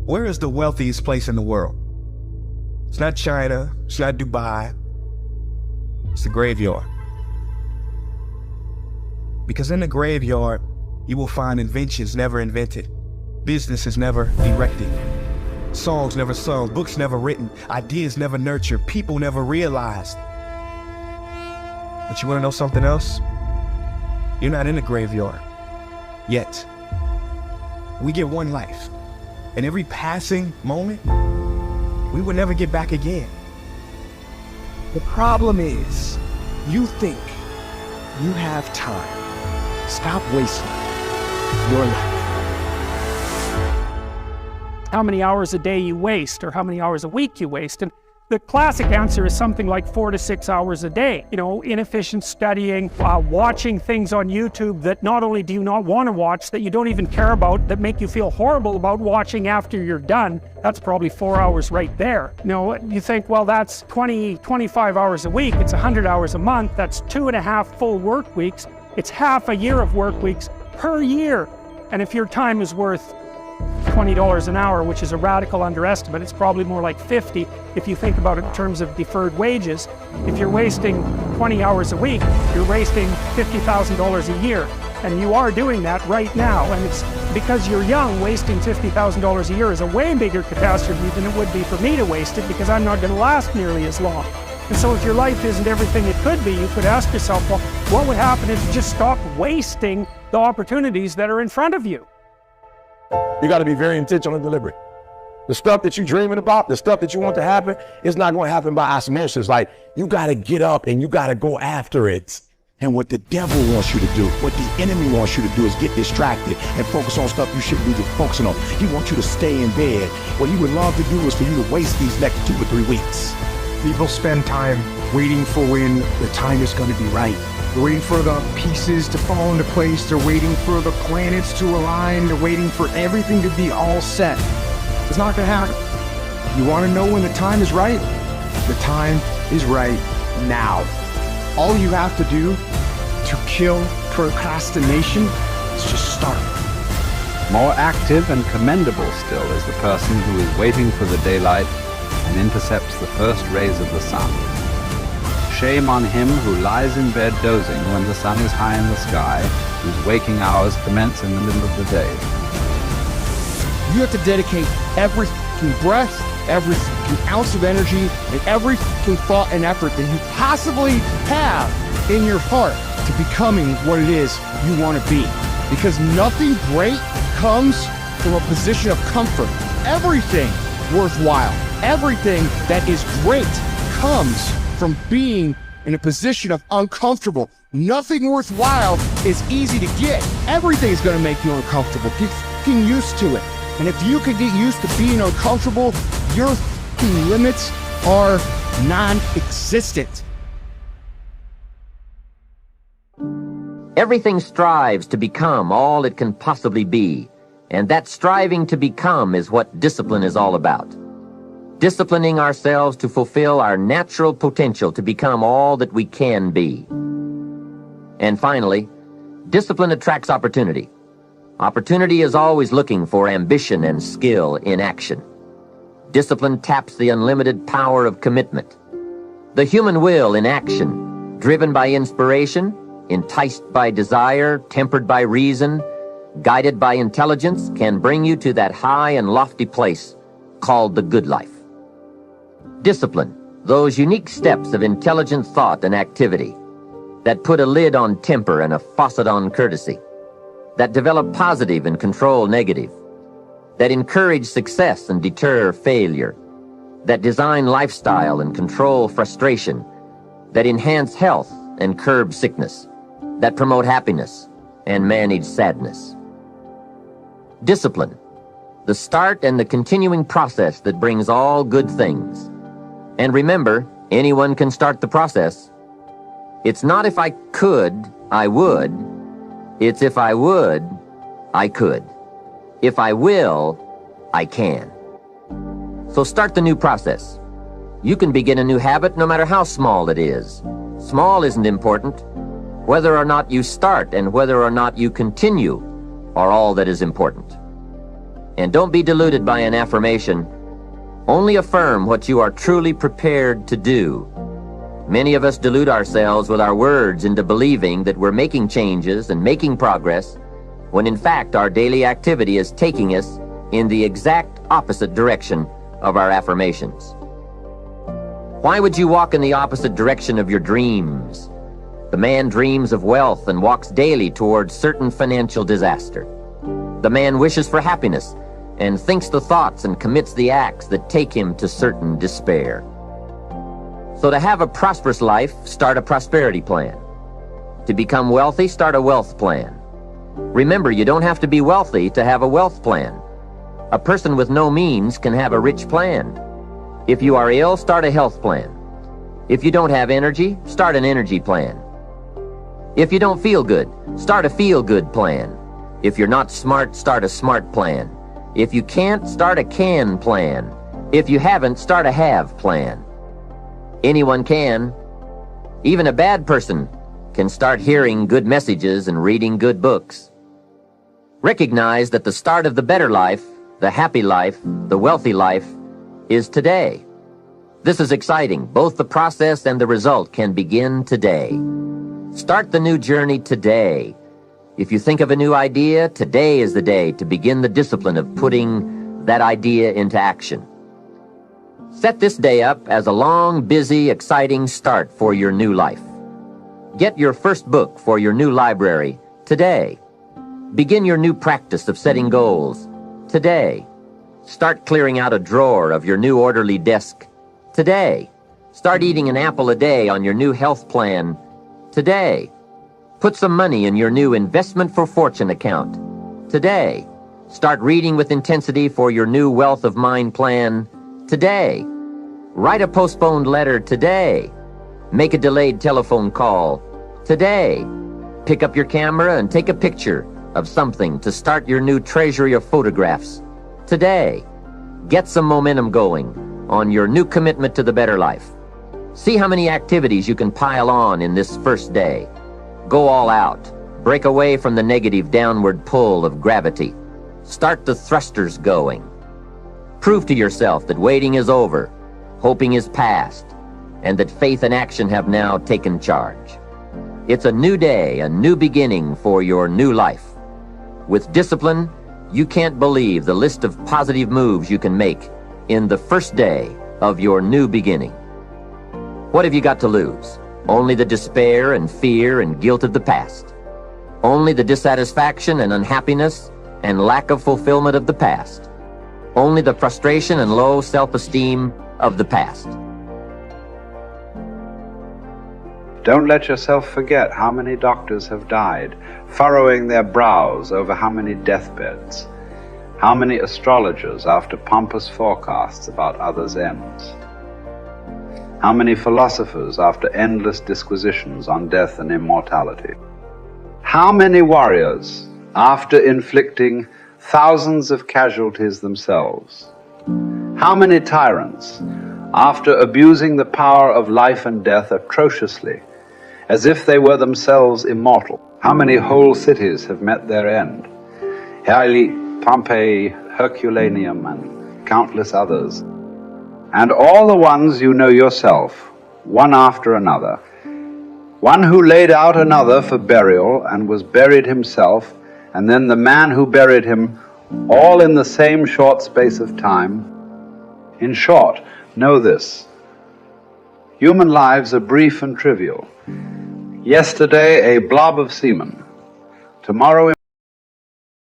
Where is the wealthiest place in the world? It's not China, it's not Dubai, it's the graveyard. Because in the graveyard, you will find inventions never invented, businesses never erected, songs never sung, books never written, ideas never nurtured, people never realized. But you wanna know something else? You're not in the graveyard, yet. We get one life, and every passing moment, we will never get back again. The problem is, you think you have time. Stop wasting your life. How many hours a day you waste, or how many hours a week you waste? And the classic answer is something like 4 to 6 hours a day. You know, inefficient studying, watching things on YouTube that not only do you not want to watch, that you don't even care about, that make you feel horrible about watching after you're done. That's probably 4 hours right there. You know, you think, well, that's 25 hours a week. It's 100 hours a month. That's 2.5 full work weeks. It's half a year of work weeks per year. And if your time is worth $20 an hour, which is a radical underestimate, it's probably more like 50 if you think about it in terms of deferred wages. If you're wasting 20 hours a week, you're wasting $50,000 a year. And you are doing that right now. And it's because you're young, wasting $50,000 a year is a way bigger catastrophe than it would be for me to waste it, because I'm not going to last nearly as long. And so if your life isn't everything it could be, you could ask yourself, well, what would happen if you just stopped wasting the opportunities that are in front of you? You got to be very intentional and deliberate. The stuff that you're dreaming about, the stuff that you want to happen, it's not going to happen by osmosis. Like, you got to get up and you got to go after it. And what the devil wants you to do, what the enemy wants you to do, is get distracted and focus on stuff you shouldn't be focusing on. He wants you to stay in bed. What he would love to do is for you to waste these next 2 or 3 weeks. People spend time waiting for when the time is going to be right. They're waiting for the pieces to fall into place. They're waiting for the planets to align. They're waiting for everything to be all set. It's not going to happen. You want to know when the time is right? The time is right now. All you have to do to kill procrastination is just start. More active and commendable still is the person who is waiting for the daylight and intercepts the first rays of the sun. Shame on him who lies in bed dozing when the sun is high in the sky, whose waking hours commence in the middle of the day. You have to dedicate every breath, every ounce of energy, and every thought and effort that you possibly have in your heart to becoming what it is you want to be. Because nothing great comes from a position of comfort. Everything worthwhile, everything that is great comes from being in a position of uncomfortable. Nothing worthwhile is easy to get. Everything is going to make you uncomfortable. Get f***ing used to it. And if you can get used to being uncomfortable, your f***ing limits are non-existent. Everything strives to become all it can possibly be, and that striving to become is what discipline is all about. Disciplining ourselves to fulfill our natural potential to become all that we can be. And finally, discipline attracts opportunity. Opportunity is always looking for ambition and skill in action. Discipline taps the unlimited power of commitment. The human will in action, driven by inspiration, enticed by desire, tempered by reason, guided by intelligence, can bring you to that high and lofty place called the good life. Discipline, those unique steps of intelligent thought and activity that put a lid on temper and a faucet on courtesy, that develop positive and control negative, that encourage success and deter failure, that design lifestyle and control frustration, that enhance health and curb sickness, that promote happiness and manage sadness. Discipline, the start and the continuing process that brings all good things. And remember, anyone can start the process. It's not if I could, I would. It's if I would, I could. If I will, I can. So start the new process. You can begin a new habit no matter how small it is. Small isn't important. Whether or not you start and whether or not you continue are all that is important. And don't be deluded by an affirmation. Only affirm what you are truly prepared to do. Many of us delude ourselves with our words into believing that we're making changes and making progress, when in fact our daily activity is taking us in the exact opposite direction of our affirmations. Why would you walk in the opposite direction of your dreams? The man dreams of wealth and walks daily towards certain financial disaster. The man wishes for happiness and thinks the thoughts and commits the acts that take him to certain despair. So to have a prosperous life, start a prosperity plan. To become wealthy, start a wealth plan. Remember, you don't have to be wealthy to have a wealth plan. A person with no means can have a rich plan. If you are ill, start a health plan. If you don't have energy, start an energy plan. If you don't feel good, start a feel-good plan. If you're not smart, start a smart plan. If you can't, start a can plan. If you haven't, start a have plan. Anyone can. Even a bad person can start hearing good messages and reading good books. Recognize that the start of the better life, the happy life, the wealthy life, is today. This is exciting. Both the process and the result can begin today. Start the new journey today. If you think of a new idea, today is the day to begin the discipline of putting that idea into action. Set this day up as a long, busy, exciting start for your new life. Get your first book for your new library today. Begin your new practice of setting goals today. Start clearing out a drawer of your new orderly desk today. Start eating an apple a day on your new health plan today. Put some money in your new investment for fortune account today. Start reading with intensity for your new wealth of mind plan today. Write a postponed letter today. Make a delayed telephone call today. Pick up your camera and take a picture of something to start your new treasury of photographs today. Get some momentum going on your new commitment to the better life. See how many activities you can pile on in this first day. Go all out. Break away from the negative downward pull of gravity. Start the thrusters going. Prove to yourself that waiting is over, hoping is past, and that faith and action have now taken charge. It's a new day, a new beginning for your new life. With discipline, you can't believe the list of positive moves you can make in the first day of your new beginning. What have you got to lose? Only the despair and fear and guilt of the past. Only the dissatisfaction and unhappiness and lack of fulfillment of the past. Only the frustration and low self-esteem of the past. Don't let yourself forget how many doctors have died, furrowing their brows over how many deathbeds, how many astrologers after pompous forecasts about others' ends, how many philosophers after endless disquisitions on death and immortality, how many warriors after inflicting thousands of casualties themselves, how many tyrants after abusing the power of life and death atrociously, as if they were themselves immortal. How many whole cities have met their end? Haile, Pompeii, Herculaneum, and countless others. And all the ones you know yourself, one after another. One who laid out another for burial and was buried himself, and then the man who buried him, all in the same short space of time. In short, know this: human lives are brief and trivial. Yesterday, a blob of semen. Tomorrow,